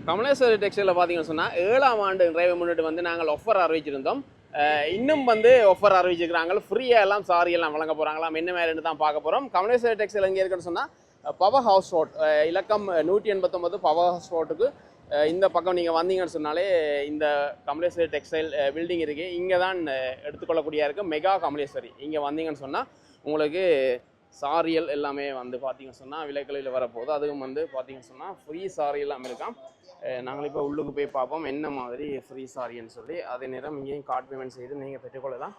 கமலேஸ்வரி டெக்ஸ்டைலில் பார்த்தீங்கன்னு சொன்னால் 7ஆம் ஆண்டு நிறைவை முன்னிட்டு வந்து நாங்கள் ஆஃபர் அறிவிச்சிருந்தோம். இன்னும் வந்து ஆஃபர் அறிவிச்சிருக்கிறாங்க. ஃப்ரீயாக எல்லாம் சாரி எல்லாம் வழங்க போகிறாங்களாம். என்ன மாதிரின்னு தான் பார்க்க போகிறோம். கமலேஸ்வரி டெக்ஸ்டைல் எங்கே இருக்குன்னு சொன்னால் பவர் ஹவுஸ் ரோட், இலக்கம் 189 பவர் ஹவுஸ் ரோட்டுக்கு இந்த பக்கம் நீங்கள் வந்தீங்கன்னு சொன்னாலே இந்த கமலேஸ்வரி டெக்ஸ்டைல் பில்டிங் இருக்குது. இங்கே தான் எடுத்துக்கொள்ளக்கூடியா இருக்குது மெகா கமலேஸ்வரி. இங்கே வந்தீங்கன்னு சொன்னால் உங்களுக்கு சாரியல் எல்லாமே வந்து பார்த்தீங்கன்னு சொன்னால் விலைகளில் வரப்போகுது. அதுவும் வந்து பார்த்தீங்கன்னு சொன்னால் ஃப்ரீ சாரி எல்லாம் இருக்காம். நாங்கள் இப்போ உள்ளுக்கு போய் பார்ப்போம் என்ன மாதிரி ஃப்ரீ சாரின்னு சொல்லி. அதே நேரம் இங்கேயும் கார்ட் பேமெண்ட் செய்து நீங்கள் பெற்றுக்கொள்ளலாம்.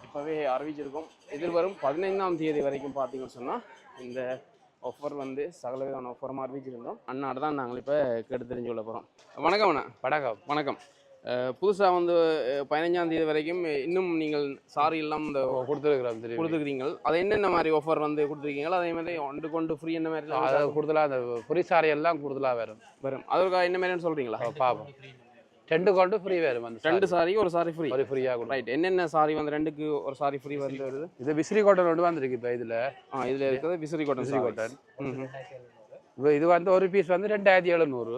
இப்போவே அறிவிச்சிருக்கோம். எதிர்வரும் 15ஆம் தேதி வரைக்கும் பார்த்தீங்கன்னு சொன்னால் இந்த ஆஃபர் வந்து சகலவிதமான ஆஃபரும் அறிவிச்சிருந்தோம். அண்ணாட தான் நாங்கள் இப்போ கேட்டு தெரிஞ்சு கொள்ள போகிறோம். வணக்கம் அண்ணா. வணக்கம். வணக்கம். புதுசாக வந்து 15ஆம் தேதி வரைக்கும் இன்னும் நீங்கள் சாரி எல்லாம் இந்த கொடுத்துருக்கிறீங்க. அது என்னென்ன மாதிரி ஆஃபர் வந்து கொடுத்துருக்கீங்களா? அதே மாதிரி ஒன்று கொண்டு ஃப்ரீ என்ன மாதிரி அதை கொடுத்தலாம். அந்த ஃப்ரீ சாரி எல்லாம் கொடுத்தலாம் வரும். அதற்காக என்ன மாதிரின்னு சொல்கிறீங்களா? பார்ப்போம். 2 கொண்டு ஃப்ரீ வரும். அந்த 2 சாரி ஒரு சாரி ஃப்ரீ. ஒரு ஃப்ரீயாக கொடுக்கும். ரைட். என்னென்ன சாரி வந்து 2க்கு ஒரு சாரி ஃப்ரீ வந்து வருது? இது விசிறி காட்டன் ஒன்று வந்திருக்கு. இப்போ இதில் இருக்கிறது விசிறி காட்டன். இது வந்து ஒரு பீஸ் வந்து 2700.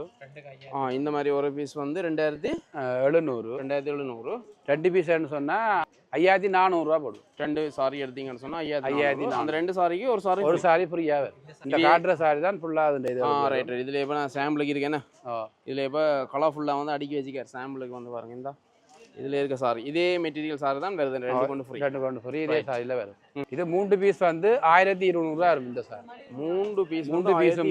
இந்த மாதிரி ஒரு பீஸ் வந்து 2700. 2 பீஸ்ன்னு சொன்னால் 5400 போடும். 2 சாரி எடுத்தீங்கன்னு சொன்னால் 5400. அந்த 2 சாரிக்கு ஒரு சாரி ஃப்ரீயாக இந்த காட்டுற சாரி தான் ஃபுல்லாக அது. ரைட். இதில் இப்போ நான் சாம்பிளுக்கு இருக்கேன்னா இதில் இப்போ கலர்ஃபுல்லாக வந்து அடுக்கி வச்சுக்கார். சாம்பிளுக்கு வந்து பாருங்க. இந்த இதில் இருக்க சாரி இதே மெட்டீரியல் சாரி தான் வருது. 2 கொண்டு ஃப்ரீ இதே சாரியில் வரும். இது 3 பீஸ் வந்து 1200 இருக்கும். இந்த சாரி 3 பீஸும்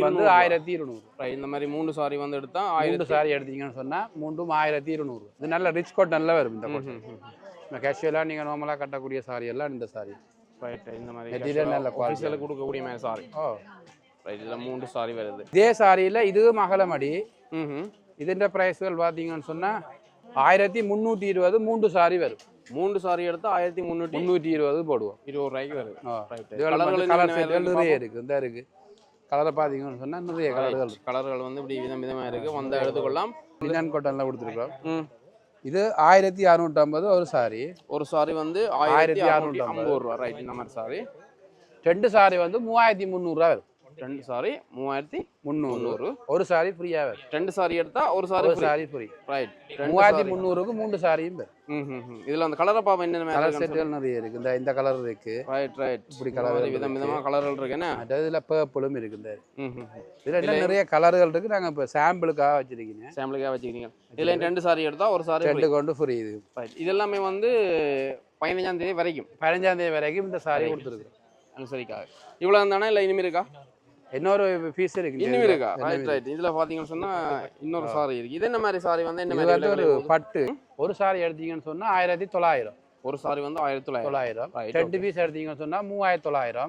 வந்து 1200. இந்த மாதிரி 3 சாரி வந்து எடுத்தா 2 சாரி எடுத்தீங்கன்னு சொன்னால் 3ம் 1200. இது நல்ல ரிச் காட்டன்ல வரும். இந்த காட்டன் கேஷுவலாக நீங்கள் நார்மலாக கட்டக்கூடிய சாரி எல்லாம் இந்த சாரி. ரைட். இந்த மாதிரி மெட்டீரியல் நல்ல குவாலிட்டியில் கொடுக்கக்கூடிய மாதிரி சாரி. ரைட். இதில் 3 சாரி வருது. இதே சாரியில் இதுவும் அகலமடி. இதுன்ற ப்ரைஸ்கள் பார்த்தீங்கன்னு சொன்னால் 1320. 3 சாரி வரும். 3 சாரி எடுத்தா 1320 போடுவோம். 20 ரூபாய்க்கு வருது. கலர் செட்டுகள் நிறைய இருக்கு. இந்த இருக்கு கலரை பார்த்தீங்கன்னு சொன்னால் நிறைய கலர்கள் வந்து இப்படி விதமாக இருக்கு. வந்த எடுத்துக்கொள்ளலாம். லினன் காட்டன்ல கொடுத்துருக்கோம். இது 1650 ஒரு சாரி. ஒரு சாரி வந்து 1650 ரூபா. ரைட். இந்த மாதிரி சாரி 2 சாரி வந்து 3300 ரூபா வரும். 2 சாரி 3300. ஒரு சாரி ஃப்ரீயா வரும். 2 சாரி எடுத்தா ஒரு சாரி ஃப்ரீ. ரைட். 3300க்கு 3 சாரியும் வரும். இதுல அந்த கலரை பாப்பா என்னென்ன கலர் செட்டுகள் நிறைய இருக்கு. இந்த கலர் இருக்கு. ரைட். இப்படி கலர் விதவிதமா கலர்கள் இருக்கு. என்ன அதுல பர்பிளும் இருக்கு. இதுல என்ன நிறைய கலர்கள் இருக்கு. நாங்க இப்ப சாம்பிளுக்காக வச்சிருக்கீங்க. இதுல 2 சாரி எடுத்தா ஒரு சாரி 2 கொண்டு ஃப்ரீ. இது இது எல்லாமே வந்து 15ஆம் தேதி வரைக்கும் இந்த சாரி கொடுத்துருக்கு. அனுசரிக்காக இவ்வளவு தானே? இல்ல இனிமே இருக்கா? இன்னொரு பீஸ் இருக்கு. இன்னும் இருக்கா? ரைட். இதுல பாத்தீங்கன்னு சொன்னா இன்னொரு சாரி இருக்கு. இது என்ன மாதிரி சாரி வந்து என்ன மாதிரி? ஒரு பட்டு ஒரு சாரி எடுத்தீங்கன்னு சொன்னா 1900. ஒரு சாரி வந்து 1900. 2 பீஸ் எடுத்தீங்கன்னு சொன்னா 3900.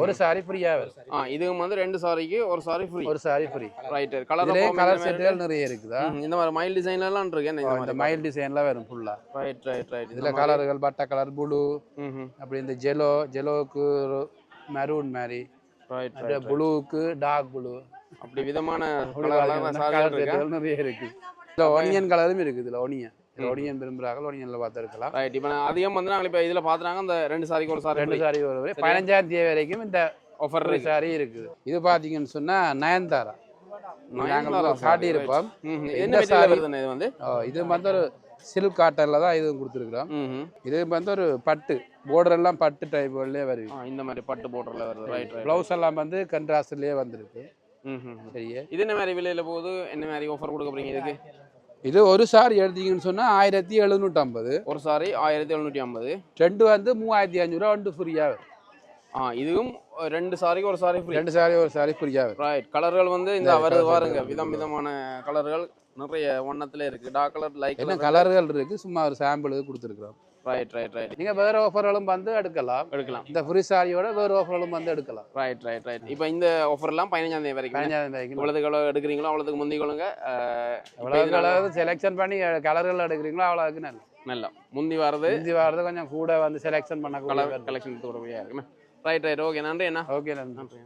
ஒரு சாரி ஃப்ரீயா வரும். இதுவும் வந்து 2 சாரிக்கு ஒரு சாரி ஃப்ரீ. ரைட். கலர் செட்டுகள் நிறைய இருக்குதா? இந்த மாதிரி மைல் டிசைன்ல எல்லாம் இருக்கு. இந்த மைல் டிசைன்ல வரும் ஃபுல்லா. ரைட். இதுல கலர்கள் பட்டை கலர், ப்ளூ, அப்படி இந்த ஜெலோக்கு மெரூன் மாதிரி, ப்ளூக்கு டார்க் ப்ளூ, அப்படி விதமான நிறைய இருக்கு. இதுல ஒனியன் கலரும் இருக்கு. இதுல ஒனியன் விரும்புறாங்க. ஒனியன்ல பார்த்துருக்கலாம். ரைட். இப்போ அதிகம் வந்து நாங்கள் இப்போ இதுல பாத்துறாங்க. அந்த 2 சாரிக்கு ஒரு சாரி 2 சாரி ஒரு 15ஆம் தேதி வரைக்கும் இந்த ஆஃபர் சாரி இருக்குது. இது பாத்தீங்கன்னு சொன்னா நயன்தாரா காட்டி இருப்போம். இது வந்து ஒரு சில்க் காட்டன்ல தான் இது கொடுத்துருக்குறோம். இது வந்து ஒரு பட்டு பார்டர் எல்லாம் பட்டு டைப்லயே வருது. இந்த மாதிரி பட்டு பார்டர்ல வருது. ரைட். ப்ளவுஸ் எல்லாம் வந்து கண்ட்ராஸ்ட்லயே வந்திருக்கு. சரியா? இது என்ன மாதிரி விலையில போகுது? என்ன மாதிரி ஆஃபர் கொடுக்க போறீங்க இதுக்கு? இது ஒரு சாரி எடுத்தீங்கன்னு சொன்னா 1750. ஒரு சாரி 1750. 2 வந்து 3500. 2 ஃப்ரீயா வரும். இதுவும் 2 சாரிக்கு ஒரு சாரி ஃப்ரீ. 2 சாரி ஒரு சாரி ஃப்ரீயா வரும். ரைட். கலர்கள் வந்து இந்த வருங்க விதமான கலர்கள் நிறைய வண்ணத்துல இருக்கு. டார்க் கலர், லைட் என்ன கலர்கள் இருக்கு. சும்மா ஒரு சாம்பிள் கொடுத்துருக்கோம். ரைட். நீங்க வேற ஆஃபர்களும் வந்து எடுக்கலாம். இந்த ஃப்ரீ சாரியோட வேற ஆஃபர்களும் வந்து எடுக்கலாம். ரைட். இப்போ இந்த ஆஃபர் எல்லாம் 15ஆம் தேதி வரைக்கும். எவ்வளவு எடுக்கிறீங்களோ அவ்வளவுக்கு முந்திக்கொள்ளுங்க. எவ்வளவு செலக்ஷன் பண்ணி கலர்கள் எடுக்கிறீங்களோ அவ்வளவுக்கு நல்லா முந்தி வரது கொஞ்சம் கூட வந்து செலக்ஷன் பண்ண கலெக்ஷன் இருக்குமே. ரைட். ஓகே. நன்றி. என்ன? ஓகே. நன்றி.